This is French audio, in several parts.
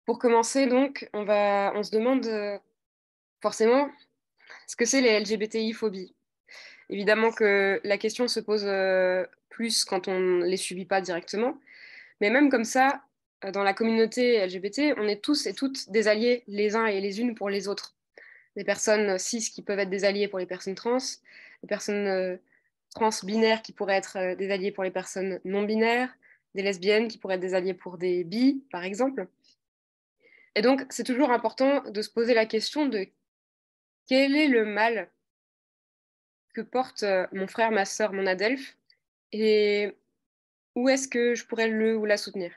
Pour commencer, donc, on se demande forcément ce que c'est les LGBTI-phobies. Évidemment que la question se pose plus quand on ne les subit pas directement, mais même comme ça, dans la communauté LGBT, on est tous et toutes des alliés les uns et les unes pour les autres. Des personnes cis qui peuvent être des alliés pour les personnes trans, des personnes trans binaires qui pourraient être des alliés pour les personnes non binaires, des lesbiennes qui pourraient être des alliés pour des bi, par exemple. Et donc, c'est toujours important de se poser la question de quel est le mal que porte mon frère, ma sœur, mon adelphe, et où est-ce que je pourrais le ou la soutenir.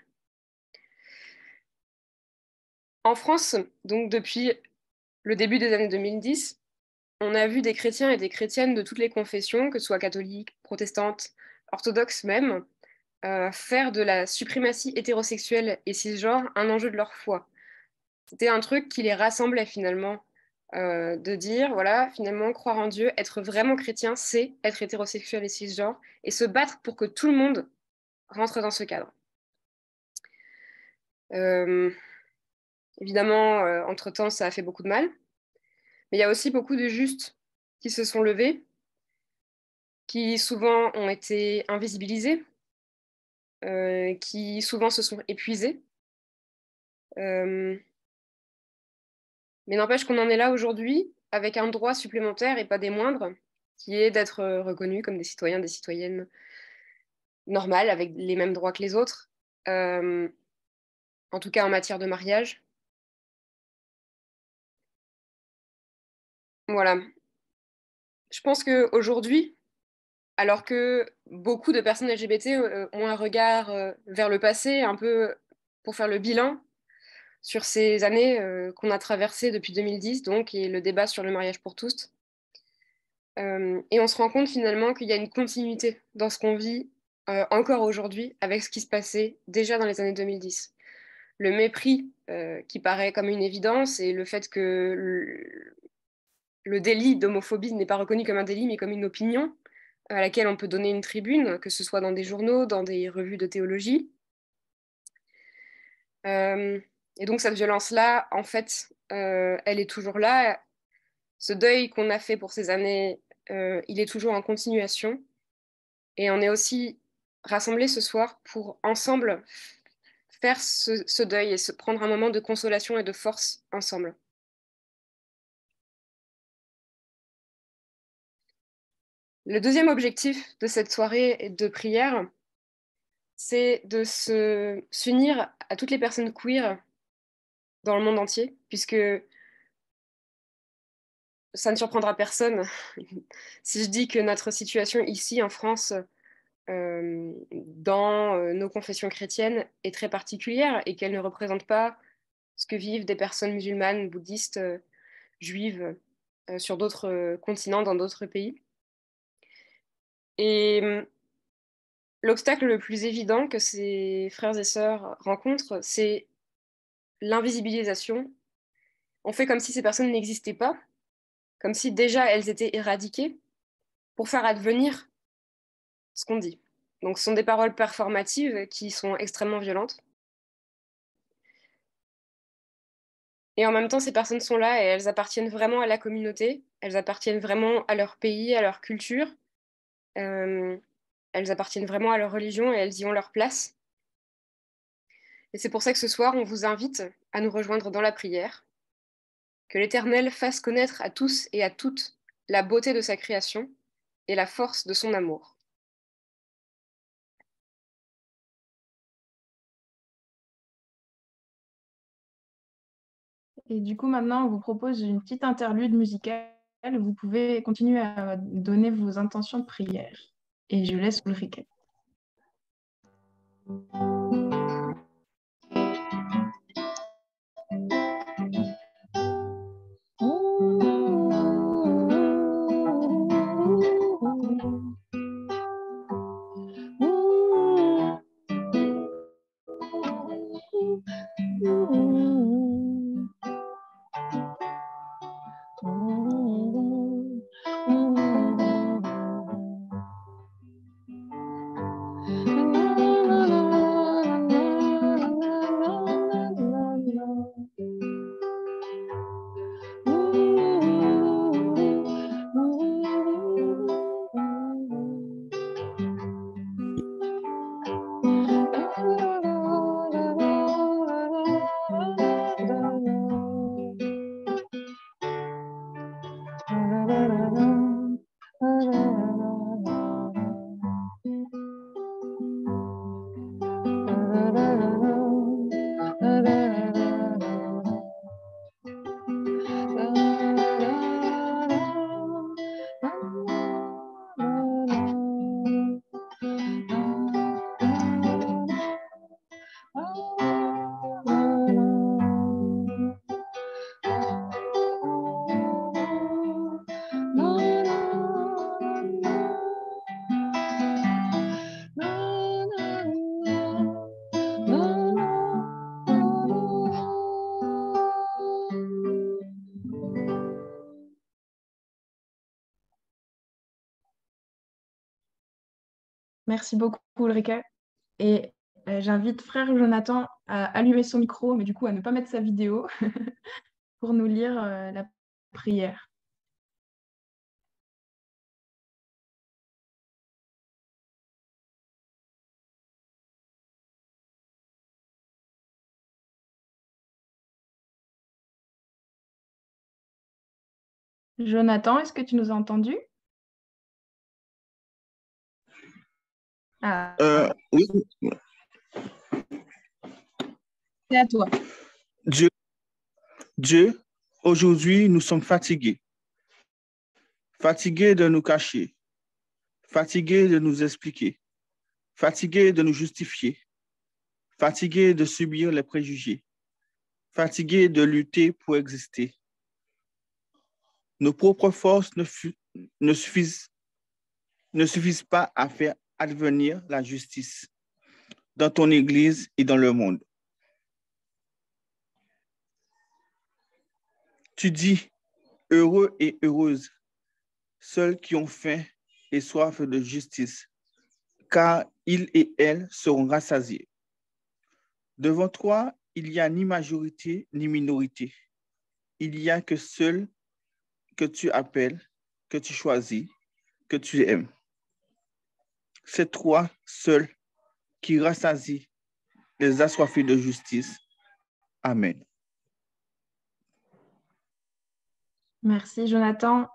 En France, donc depuis le début des années 2010, on a vu des chrétiens et des chrétiennes de toutes les confessions, que ce soit catholiques, protestantes, orthodoxes même, faire de la suprématie hétérosexuelle et cisgenre un enjeu de leur foi. C'était un truc qui les rassemblait finalement, de dire, voilà, finalement, croire en Dieu, être vraiment chrétien, c'est être hétérosexuel et cisgenre, et se battre pour que tout le monde rentre dans ce cadre. Euh, Évidemment, entre-temps, ça a fait beaucoup de mal, mais il y a aussi beaucoup de justes qui se sont levés, qui souvent ont été invisibilisés, qui souvent se sont épuisés. Euh, mais n'empêche qu'on en est là aujourd'hui avec un droit supplémentaire et pas des moindres, qui est d'être reconnus comme des citoyens, des citoyennes normales, avec les mêmes droits que les autres, euh, en tout cas en matière de mariage. Voilà. Je pense qu'aujourd'hui, alors que beaucoup de personnes LGBT ont un regard vers le passé, un peu pour faire le bilan sur ces années qu'on a traversées depuis 2010, donc, et le débat sur le mariage pour tous. Et on se rend compte finalement qu'il y a une continuité dans ce qu'on vit encore aujourd'hui avec ce qui se passait déjà dans les années 2010. Le mépris qui paraît comme une évidence et le fait que le délit d'homophobie n'est pas reconnu comme un délit mais comme une opinion à laquelle on peut donner une tribune, que ce soit dans des journaux, dans des revues de théologie. Euh, et donc cette violence-là, en fait, elle est toujours là. Ce deuil qu'on a fait pour ces années, il est toujours en continuation. Et on est aussi rassemblés ce soir pour ensemble faire ce deuil et se prendre un moment de consolation et de force ensemble. Le deuxième objectif de cette soirée de prière, c'est de s'unir à toutes les personnes queer dans le monde entier, puisque ça ne surprendra personne si je dis que notre situation ici en France, dans nos confessions chrétiennes, est très particulière et qu'elle ne représente pas ce que vivent des personnes musulmanes, bouddhistes, juives sur d'autres continents, dans d'autres pays. Et l'obstacle le plus évident que ces frères et sœurs rencontrent, c'est l'invisibilisation. On fait comme si ces personnes n'existaient pas, comme si déjà elles étaient éradiquées, pour faire advenir ce qu'on dit. Donc ce sont des paroles performatives qui sont extrêmement violentes. Et en même temps, ces personnes sont là et elles appartiennent vraiment à la communauté, elles appartiennent vraiment à leur pays, à leur culture, euh, elles appartiennent vraiment à leur religion et elles y ont leur place. Et c'est pour ça que ce soir, on vous invite à nous rejoindre dans la prière. Que l'Éternel fasse connaître à tous et à toutes la beauté de sa création et la force de son amour. Et du coup, maintenant, on vous propose une petite interlude musicale. Vous pouvez continuer à donner vos intentions de prière. Et je laisse Ulrike. Merci beaucoup, Ulrike. Et j'invite frère Jonathan à allumer son micro, mais du coup à ne pas mettre sa vidéo pour nous lire la prière. Jonathan, est-ce que tu nous as entendus? Ah, Oui, c'est à toi. Dieu, Dieu, aujourd'hui, nous sommes fatigués. Fatigués de nous cacher, fatigués de nous expliquer, fatigués de nous justifier, fatigués de subir les préjugés, fatigués de lutter pour exister. Nos propres forces ne suffisent, ne suffisent pas à faire advenir la justice dans ton Église et dans le monde. Tu dis, heureux et heureuses, ceux qui ont faim et soif de justice, car ils et elles seront rassasiés. Devant toi, il n'y a ni majorité ni minorité. Il n'y a que seul que tu appelles, que tu choisis, que tu aimes. C'est toi seul qui rassasie les assoiffés de justice. Amen. Merci, Jonathan.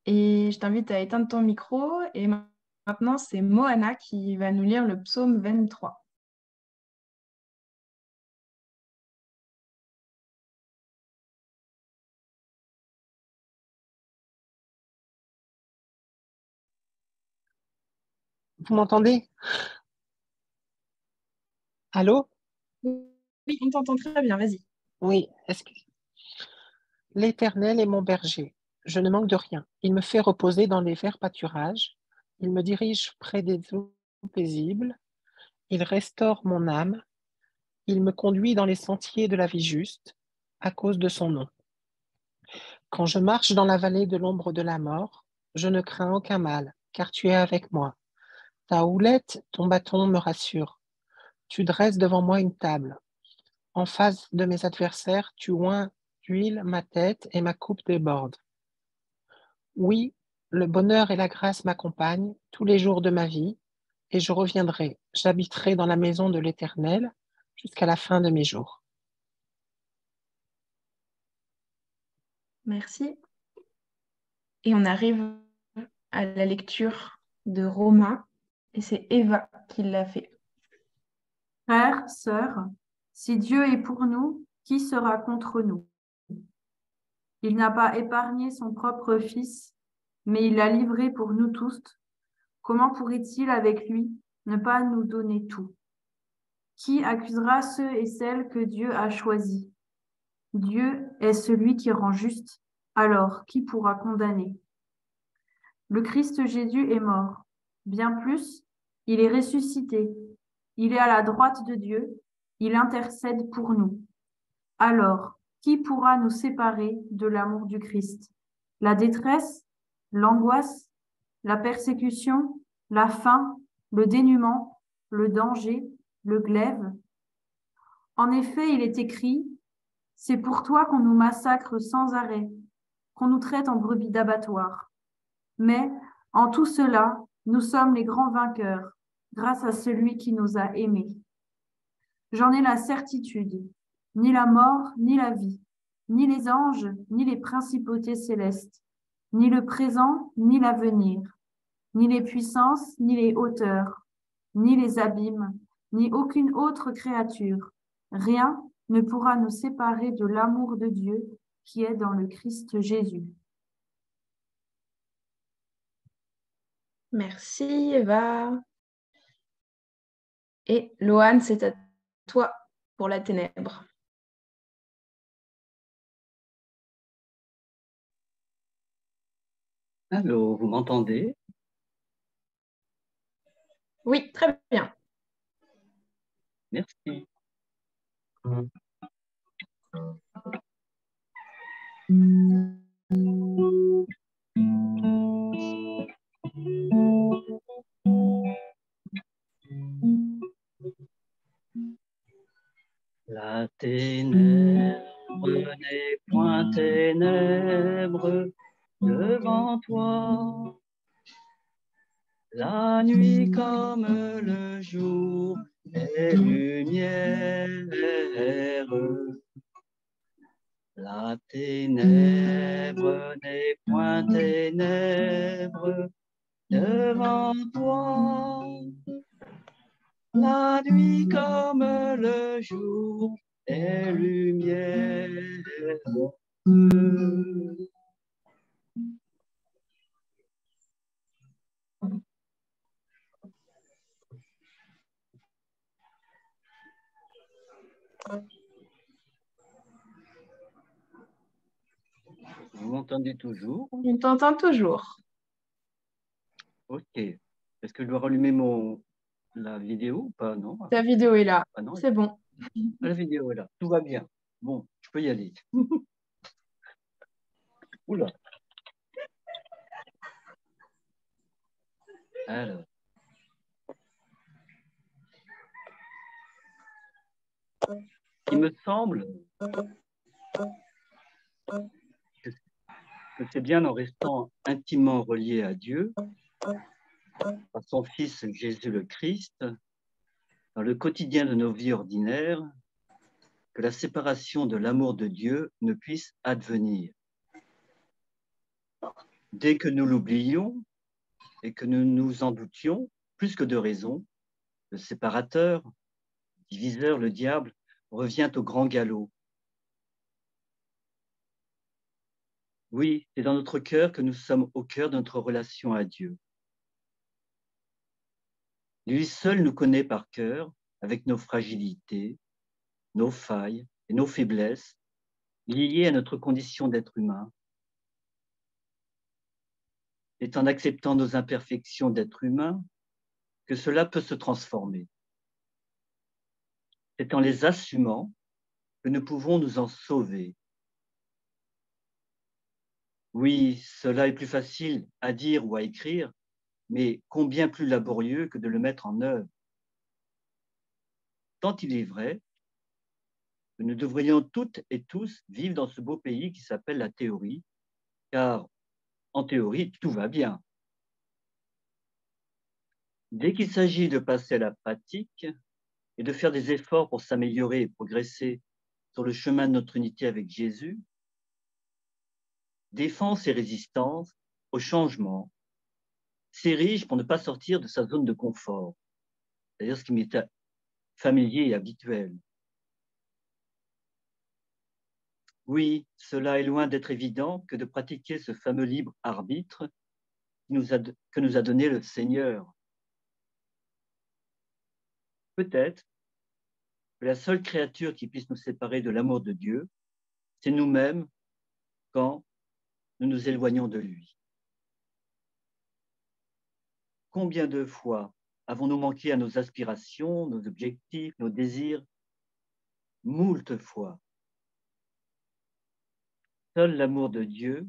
Et je t'invite à éteindre ton micro. Et maintenant, c'est Moana qui va nous lire le psaume 23. Vous m'entendez? Allô? Oui, on t'entend très bien, vas-y. Oui, excusez. L'Éternel est mon berger. Je ne manque de rien. Il me fait reposer dans les verts pâturages. Il me dirige près des eaux paisibles. Il restaure mon âme. Il me conduit dans les sentiers de la vie juste, à cause de son nom. Quand je marche dans la vallée de l'ombre de la mort, je ne crains aucun mal, car tu es avec moi. Ta houlette, ton bâton me rassurent. Tu dresses devant moi une table. En face de mes adversaires, tu oins d'huile ma tête et ma coupe déborde. Oui, le bonheur et la grâce m'accompagnent tous les jours de ma vie, et je reviendrai, j'habiterai dans la maison de l'Éternel jusqu'à la fin de mes jours. Merci. Et on arrive à la lecture de Romains, et c'est Eva qui l'a fait. Frères, sœurs, si Dieu est pour nous, qui sera contre nous? Il n'a pas épargné son propre Fils, mais il l'a livré pour nous tous. Comment pourrait-il, avec lui, ne pas nous donner tout? Qui accusera ceux et celles que Dieu a choisis? Dieu est celui qui rend juste. Alors, qui pourra condamner? Le Christ Jésus est mort. Bien plus, il est ressuscité. Il est à la droite de Dieu. Il intercède pour nous. Alors, qui pourra nous séparer de l'amour du Christ? La détresse, l'angoisse, la persécution, la faim, le dénuement, le danger, le glaive. En effet, il est écrit, c'est pour toi qu'on nous massacre sans arrêt, qu'on nous traite en brebis d'abattoir. Mais en tout cela, nous sommes les grands vainqueurs, grâce à celui qui nous a aimés. J'en ai la certitude, ni la mort, ni la vie, ni les anges, ni les principautés célestes, ni le présent, ni l'avenir, ni les puissances, ni les hauteurs, ni les abîmes, ni aucune autre créature. Rien ne pourra nous séparer de l'amour de Dieu qui est dans le Christ Jésus. Merci Eva. Et Loane, c'est à toi pour la ténèbre. Allô, vous m'entendez? Oui, très bien. Merci. ténèbre n'est point ténèbre devant toi. La nuit comme le jour est lumière. La ténèbre n'est point ténèbre devant toi. La nuit comme le jour est lumière. Vous m'entendez toujours? On t'entend toujours. Ok. Est-ce que je dois rallumer la vidéo ou pas? Non? Ta vidéo est là. Ah non, C'est bon. la vidéo est là. Tout va bien. Bon, je peux y aller. Oula. Alors. Il me semble que c'est bien en restant intimement relié à Dieu, à son Fils Jésus le Christ, dans le quotidien de nos vies ordinaires, que la séparation de l'amour de Dieu ne puisse advenir. Dès que nous l'oublions et que nous nous en doutions, plus que de raison, le séparateur, le diviseur, le diable, revient au grand galop. Oui, c'est dans notre cœur que nous sommes au cœur de notre relation à Dieu. Lui seul nous connaît par cœur, avec nos fragilités, nos failles et nos faiblesses, liées à notre condition d'être humain. C'est en acceptant nos imperfections d'être humain que cela peut se transformer. C'est en les assumant que nous pouvons nous en sauver. Oui, cela est plus facile à dire ou à écrire, mais combien plus laborieux que de le mettre en œuvre. Tant il est vrai que nous devrions toutes et tous vivre dans ce beau pays qui s'appelle la théorie, car en théorie, tout va bien. Dès qu'il s'agit de passer à la pratique et de faire des efforts pour s'améliorer et progresser sur le chemin de notre unité avec Jésus, défense et résistance au changement s'érige pour ne pas sortir de sa zone de confort, c'est-à-dire ce qui m'est familier et habituel. Oui, cela est loin d'être évident que de pratiquer ce fameux libre arbitre que nous a donné le Seigneur. Peut-être que la seule créature qui puisse nous séparer de l'amour de Dieu, c'est nous-mêmes quand nous nous éloignons de lui. Combien de fois avons-nous manqué à nos aspirations, nos objectifs, nos désirs? Moult fois. Seul l'amour de Dieu,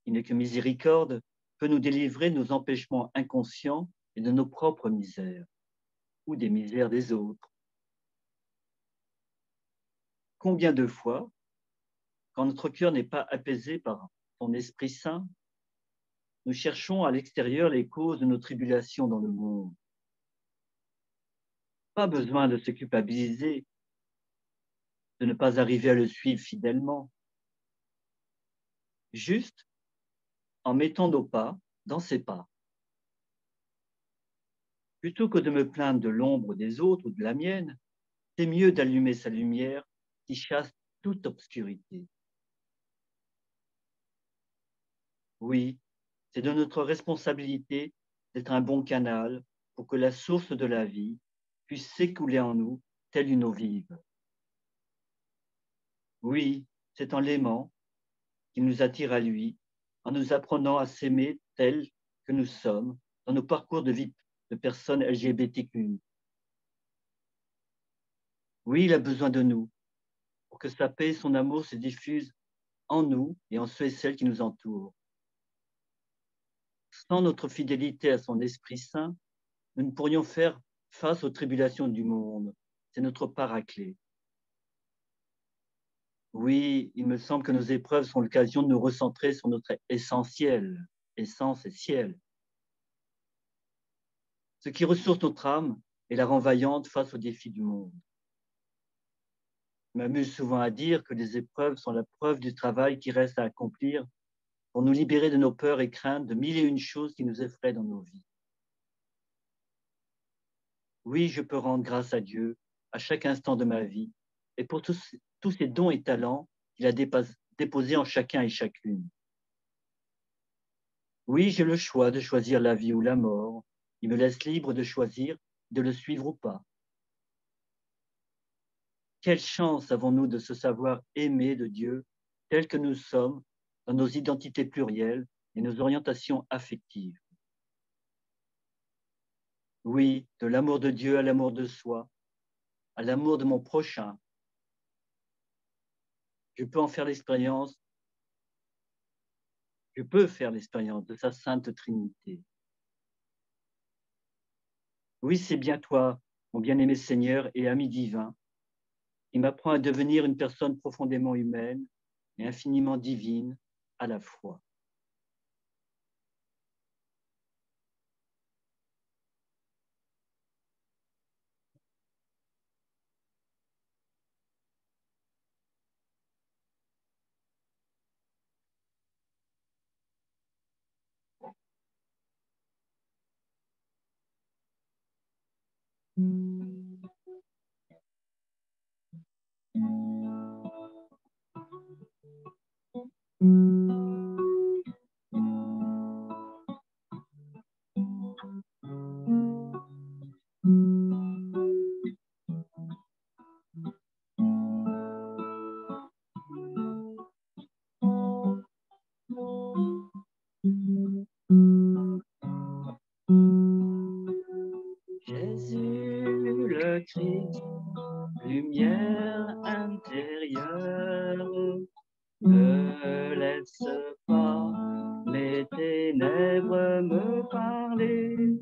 qui n'est que miséricorde, peut nous délivrer de nos empêchements inconscients et de nos propres misères, ou des misères des autres. Combien de fois, quand notre cœur n'est pas apaisé par son Esprit Saint, nous cherchons à l'extérieur les causes de nos tribulations dans le monde. Pas besoin de se culpabiliser, de ne pas arriver à le suivre fidèlement. Juste en mettant nos pas dans ses pas. Plutôt que de me plaindre de l'ombre des autres ou de la mienne, c'est mieux d'allumer sa lumière qui chasse toute obscurité. Oui, c'est de notre responsabilité d'être un bon canal pour que la source de la vie puisse s'écouler en nous telle une eau vive. Oui, c'est en l'aimant qu'il nous attire à lui, en nous apprenant à s'aimer tels que nous sommes dans nos parcours de vie de personnes LGBTQ. Oui, il a besoin de nous pour que sa paix et son amour se diffusent en nous et en ceux et celles qui nous entourent. Sans notre fidélité à son Esprit Saint, nous ne pourrions faire face aux tribulations du monde. C'est notre paraclet. Oui, il me semble que nos épreuves sont l'occasion de nous recentrer sur notre essentiel, essence et ciel. Ce qui ressource notre âme et la rend vaillante face aux défis du monde. Je m'amuse souvent à dire que les épreuves sont la preuve du travail qui reste à accomplir pour nous libérer de nos peurs et craintes, de mille et une choses qui nous effraient dans nos vies. Oui, je peux rendre grâce à Dieu à chaque instant de ma vie et pour tous ces dons et talents qu'il a déposés en chacun et chacune. Oui, j'ai le choix de choisir la vie ou la mort. Il me laisse libre de choisir de le suivre ou pas. Quelle chance avons-nous de se savoir aimer de Dieu tel que nous sommes dans nos identités plurielles et nos orientations affectives. Oui, de l'amour de Dieu à l'amour de soi, à l'amour de mon prochain. Je peux faire l'expérience de sa sainte Trinité. Oui, c'est bien toi, mon bien-aimé Seigneur et ami divin, qui m'apprend à devenir une personne profondément humaine et infiniment divine à la fois. Jésus le Christ, lumière intérieure, ne laisse pas les ténèbres me parler.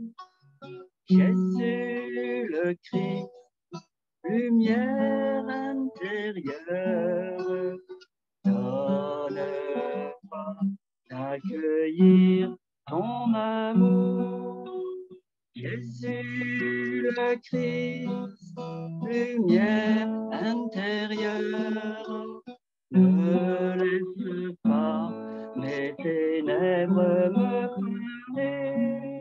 Jésus le Christ, lumière intérieure, donne-moi d'accueillir ton amour. Jésus le Christ, lumière intérieure, ne laisse pas mes ténèbres me parler.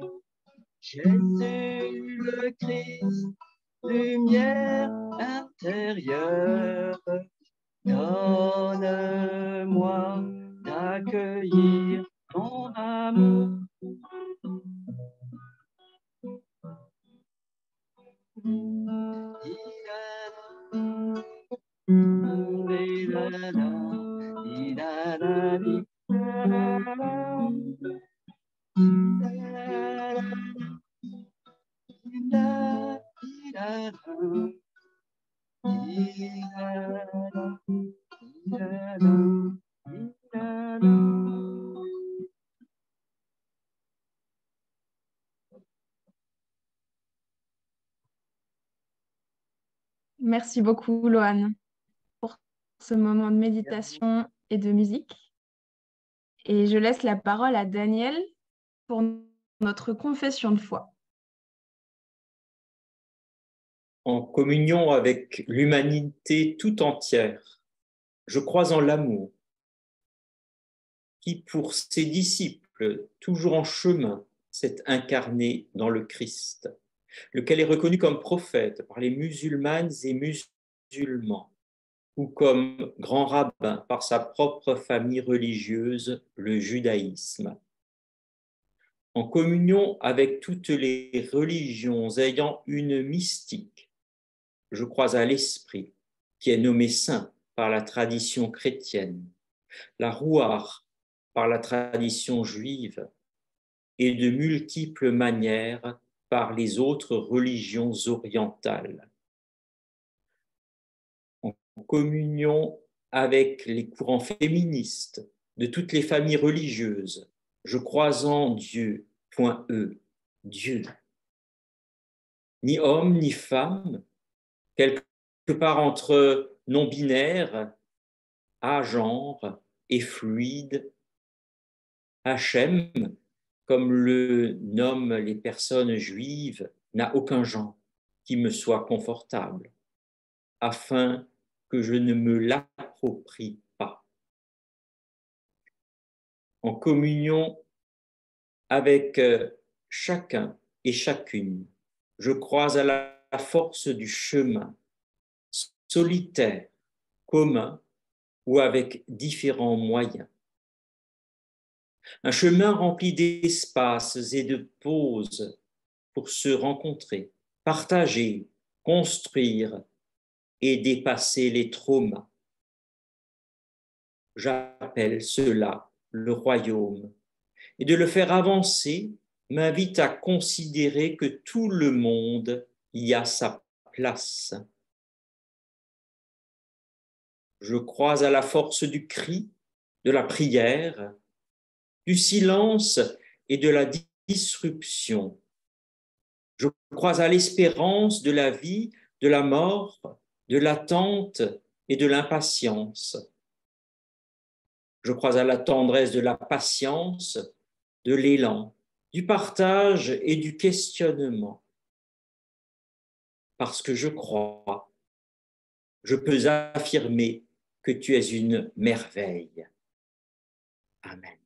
Jésus le Christ, lumière intérieure, donne-moi d'accueillir ton amour. Merci beaucoup, Loane, pour ce moment de méditation et de musique. Et je laisse la parole à Daniel pour notre confession de foi. En communion avec l'humanité tout entière, je crois en l'amour, qui pour ses disciples, toujours en chemin, s'est incarné dans le Christ, lequel est reconnu comme prophète par les musulmanes et musulmans, ou comme grand rabbin par sa propre famille religieuse, le judaïsme. En communion avec toutes les religions ayant une mystique, je crois à l'Esprit, qui est nommé saint par la tradition chrétienne, la Rouar par la tradition juive, et de multiples manières par les autres religions orientales. En communion avec les courants féministes de toutes les familles religieuses, je crois en Dieu, point E, Dieu. Ni homme ni femme, quelque part entre non-binaires, agenre et fluide. Hachem, comme le nomment les personnes juives, n'a aucun genre qui me soit confortable, afin que je ne me l'approprie pas. En communion avec chacun et chacune, je crois à la force du chemin, solitaire, commun ou avec différents moyens. Un chemin rempli d'espaces et de pauses pour se rencontrer, partager, construire et dépasser les traumas. J'appelle cela le royaume. Et de le faire avancer m'invite à considérer que tout le monde y a sa place. Je crois à la force du cri, de la prière, du silence et de la disruption. Je crois à l'espérance de la vie, de la mort, de l'attente et de l'impatience. Je crois à la tendresse de la patience, de l'élan, du partage et du questionnement. Parce que je crois, je peux affirmer que tu es une merveille. Amen.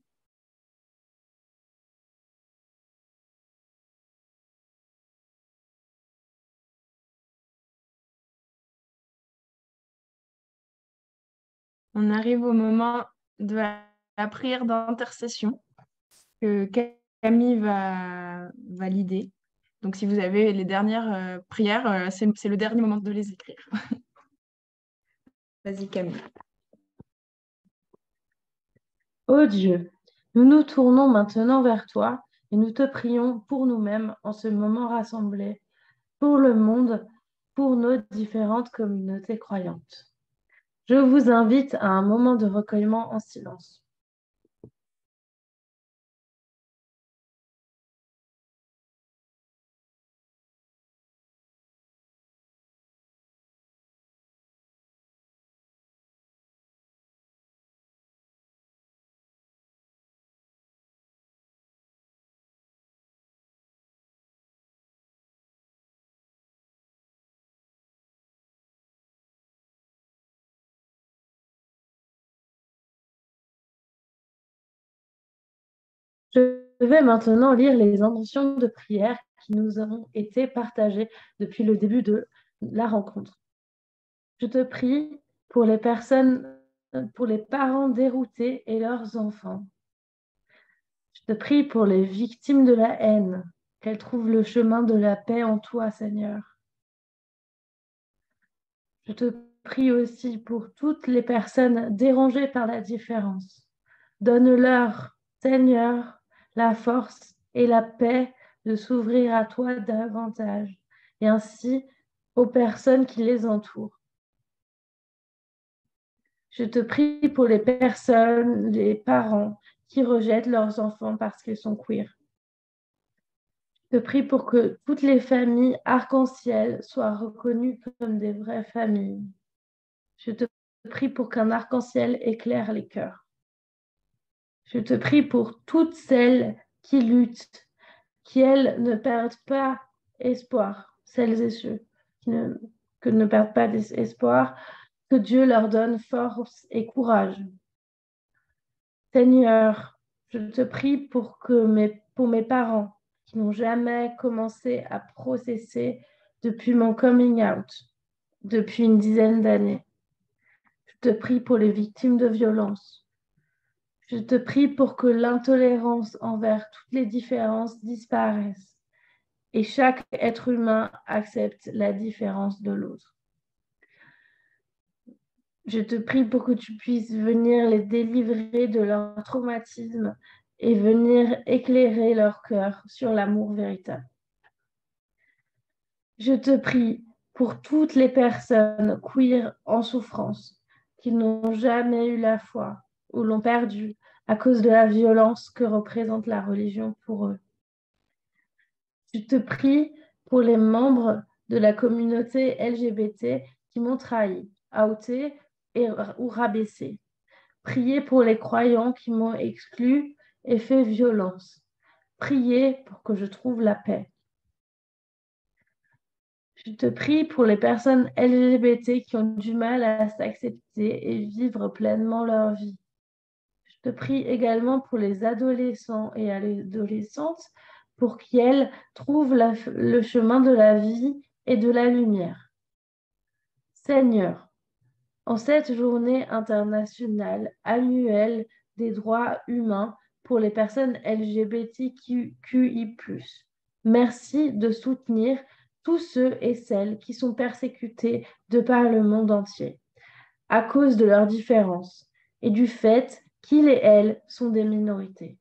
On arrive au moment de la prière d'intercession que Camille va valider. Donc, si vous avez les dernières prières, c'est le dernier moment de les écrire. Vas-y, Camille. Ô Dieu, nous nous tournons maintenant vers toi et nous te prions pour nous-mêmes en ce moment rassemblés, pour le monde, pour nos différentes communautés croyantes. Je vous invite à un moment de recueillement en silence. Je vais maintenant lire les intentions de prière qui nous ont été partagées depuis le début de la rencontre. Je te prie pour les personnes, pour les parents déroutés et leurs enfants. Je te prie pour les victimes de la haine, qu'elles trouvent le chemin de la paix en toi, Seigneur. Je te prie aussi pour toutes les personnes dérangées par la différence. Donne-leur, Seigneur, la force et la paix de s'ouvrir à toi davantage, et ainsi aux personnes qui les entourent. Je te prie pour les personnes, les parents qui rejettent leurs enfants parce qu'ils sont queer. Je te prie pour que toutes les familles arc-en-ciel soient reconnues comme des vraies familles. Je te prie pour qu'un arc-en-ciel éclaire les cœurs. Je te prie pour toutes celles qui luttent, qui, elles, ne perdent pas espoir, celles et ceux qui ne perdent pas espoir, que Dieu leur donne force et courage. Seigneur, je te prie pour mes parents qui n'ont jamais commencé à processer depuis mon coming out, depuis une dizaine d'années. Je te prie pour les victimes de violences. Je te prie pour que l'intolérance envers toutes les différences disparaisse et chaque être humain accepte la différence de l'autre. Je te prie pour que tu puisses venir les délivrer de leur traumatisme et venir éclairer leur cœur sur l'amour véritable. Je te prie pour toutes les personnes queer en souffrance qui n'ont jamais eu la foi ou l'ont perdue à cause de la violence que représente la religion pour eux. Je te prie pour les membres de la communauté LGBT qui m'ont trahi, outé ou rabaissé. Priez pour les croyants qui m'ont exclu et fait violence. Priez pour que je trouve la paix. Je te prie pour les personnes LGBT qui ont du mal à s'accepter et vivre pleinement leur vie. Je te prie également pour les adolescents et adolescentes pour qu'elles trouvent le chemin de la vie et de la lumière. Seigneur, en cette journée internationale annuelle des droits humains pour les personnes LGBTQI+, merci de soutenir tous ceux et celles qui sont persécutés de par le monde entier à cause de leurs différences et du fait qu'ils et elles sont des minorités.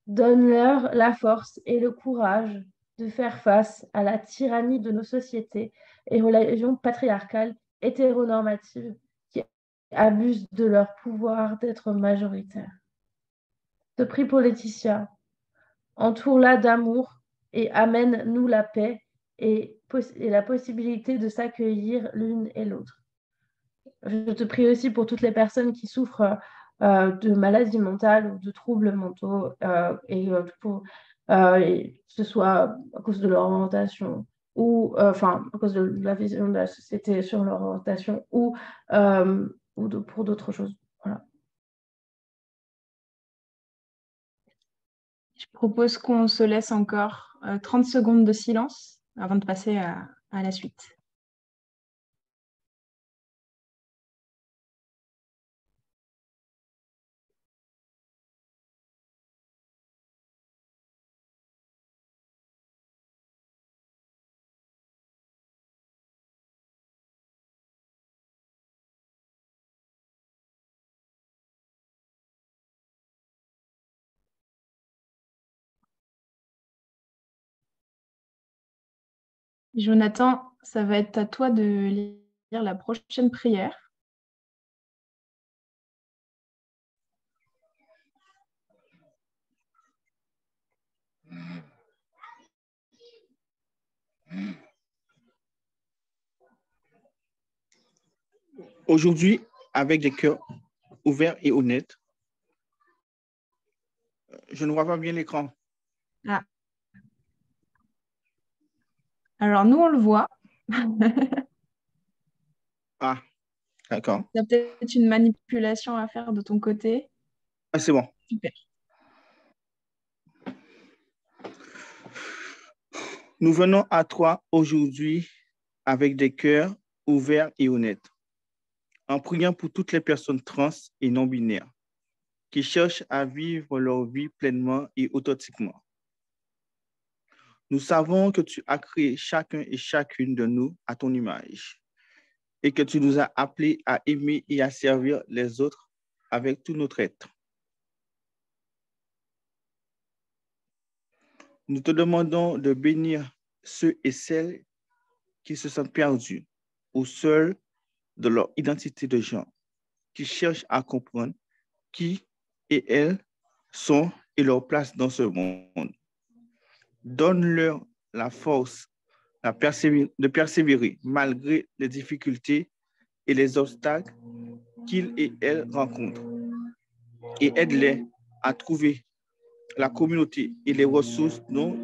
Donne-leur la force et le courage de faire face à la tyrannie de nos sociétés et religions patriarcales hétéronormatives qui abusent de leur pouvoir d'être majoritaires. Je te prie pour Laetitia. Entoure-la d'amour et amène-nous la paix et la possibilité de s'accueillir l'une et l'autre. Je te prie aussi pour toutes les personnes qui souffrent de maladies mentales ou de troubles mentaux que ce soit à cause de leur orientation ou à cause de la vision de la société sur leur orientation ou pour d'autres choses. Voilà. Je propose qu'on se laisse encore 30 secondes de silence avant de passer à la suite. Jonathan, ça va être à toi de lire la prochaine prière. Aujourd'hui, avec des cœurs ouverts et honnêtes, je ne vois pas bien l'écran. Ah. Alors, nous, on le voit. Ah, d'accord. Il y a peut-être une manipulation à faire de ton côté. Ah, c'est bon. Super. Nous venons à toi aujourd'hui avec des cœurs ouverts et honnêtes, en priant pour toutes les personnes trans et non-binaires qui cherchent à vivre leur vie pleinement et authentiquement. Nous savons que tu as créé chacun et chacune de nous à ton image et que tu nous as appelés à aimer et à servir les autres avec tout notre être. Nous te demandons de bénir ceux et celles qui se sentent perdus ou seuls de leur identité de genre, qui cherchent à comprendre qui et elles sont et leur place dans ce monde. Donne-leur la force de persévérer malgré les difficultés et les obstacles qu'ils et elles rencontrent et aide-les à trouver la communauté et les ressources dont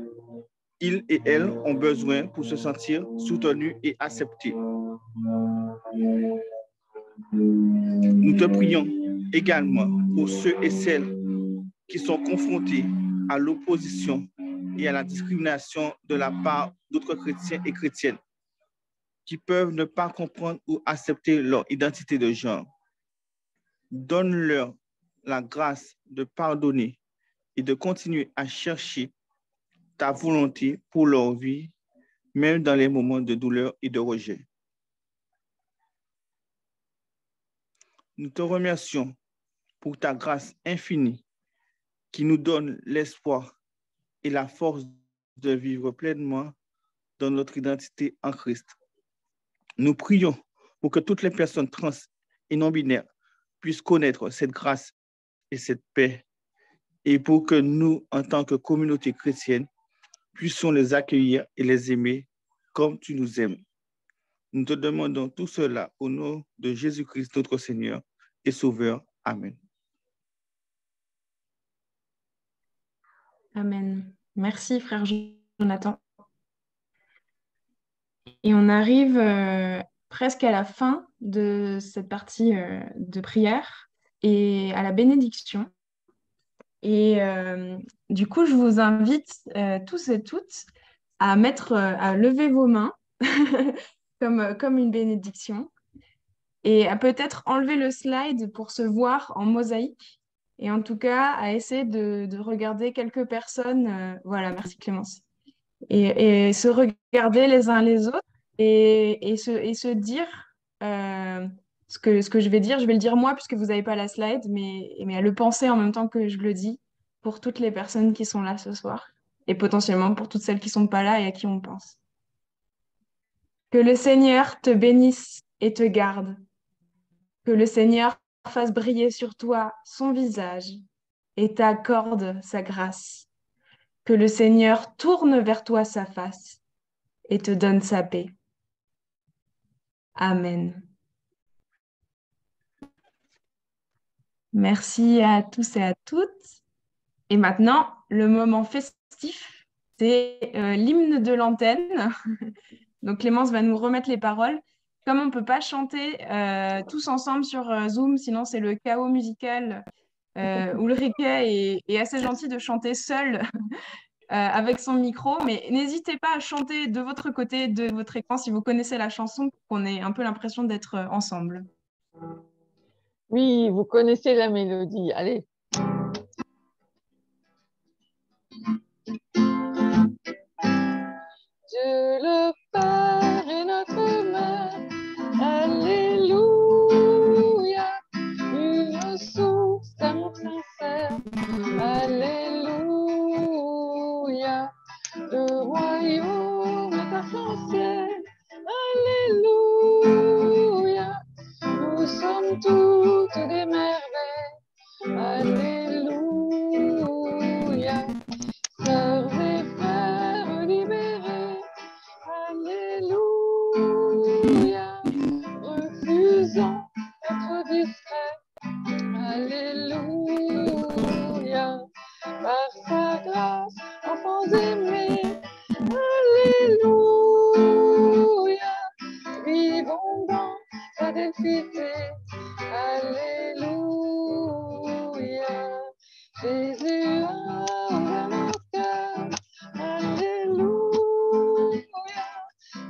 ils et elles ont besoin pour se sentir soutenus et acceptés. Nous te prions également pour ceux et celles qui sont confrontés à l'opposition et à la discrimination de la part d'autres chrétiens et chrétiennes qui peuvent ne pas comprendre ou accepter leur identité de genre. Donne-leur la grâce de pardonner et de continuer à chercher ta volonté pour leur vie, même dans les moments de douleur et de rejet. Nous te remercions pour ta grâce infinie qui nous donne l'espoir et la force de vivre pleinement dans notre identité en Christ. Nous prions pour que toutes les personnes trans et non-binaires puissent connaître cette grâce et cette paix et pour que nous, en tant que communauté chrétienne, puissions les accueillir et les aimer comme tu nous aimes. Nous te demandons tout cela au nom de Jésus-Christ, notre Seigneur et Sauveur. Amen. Amen. Amen. Merci, frère Jonathan. Et on arrive presque à la fin de cette partie de prière et à la bénédiction. Et du coup, je vous invite tous et toutes à lever vos mains comme une bénédiction et à peut-être enlever le slide pour se voir en mosaïque. Et en tout cas, à essayer de regarder quelques personnes. Voilà, merci Clémence. Et se regarder les uns les autres et se dire ce que je vais le dire moi puisque vous n'avez pas la slide, mais à le penser en même temps que je le dis pour toutes les personnes qui sont là ce soir et potentiellement pour toutes celles qui ne sont pas là et à qui on pense. Que le Seigneur te bénisse et te garde. Que le Seigneur fasse briller sur toi son visage et t'accorde sa grâce. Que le Seigneur tourne vers toi sa face et te donne sa paix. Amen. Merci à tous et à toutes. Et maintenant, le moment festif, c'est l'hymne de l'antenne. Donc Clémence va nous remettre les paroles. Comme on ne peut pas chanter tous ensemble sur Zoom, sinon c'est le chaos musical. Ulrike est assez gentil de chanter seule avec son micro, mais n'hésitez pas à chanter de votre côté, de votre écran, si vous connaissez la chanson, pour qu'on ait un peu l'impression d'être ensemble. Oui, vous connaissez la mélodie. Allez. Dieu le Père et notre Mère, Alléluia, une source d'amour sincère, Alléluia, le royaume est arc-en-ciel, Alléluia, nous sommes toutes des merveilles, Alléluia, sœurs et frères libérés, Alléluia, refusant d'être discrets, Alléluia, par sa grâce, enfants aimés, Alléluia, vivons dans sa delphité, Alléluia, Jésus a ouvert nos cœurs, Alléluia,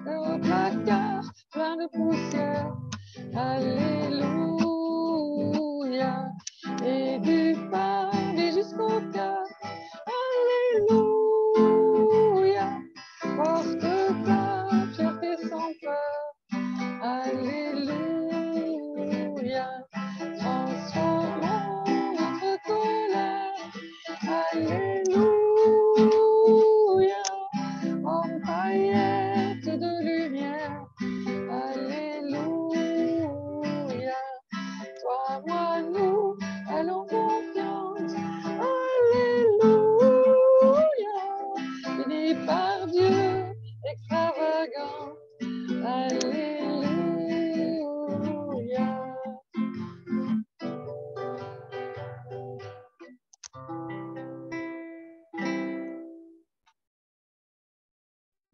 nos placards pleins de poussière, Alléluia, et du pavé jusqu'au cœur, Alléluia, porte ta fierté sans peur, Alléluia, transformons notre colère, Alléluia, en paillettes de lumière, Alléluia, toi, moi, nous, allons confiance, Alléluia, unis par Dieu, extravagant, Alléluia.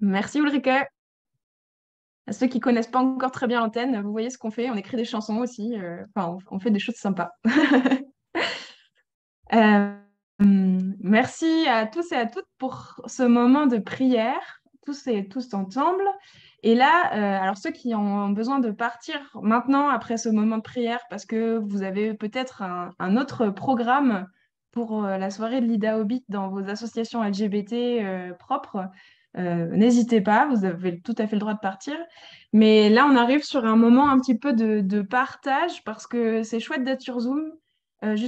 Merci Ulrike. À ceux qui ne connaissent pas encore très bien l'antenne, vous voyez ce qu'on fait. On écrit des chansons aussi. On fait des choses sympas. Merci à tous et à toutes pour ce moment de prière, tous et tous ensemble. Et là, alors ceux qui ont besoin de partir maintenant après ce moment de prière, parce que vous avez peut-être un autre programme pour la soirée de l'Ida Hobbit dans vos associations LGBT propres, n'hésitez pas, vous avez tout à fait le droit de partir. Mais là, on arrive sur un moment un petit peu de partage, parce que c'est chouette d'être sur Zoom. Juste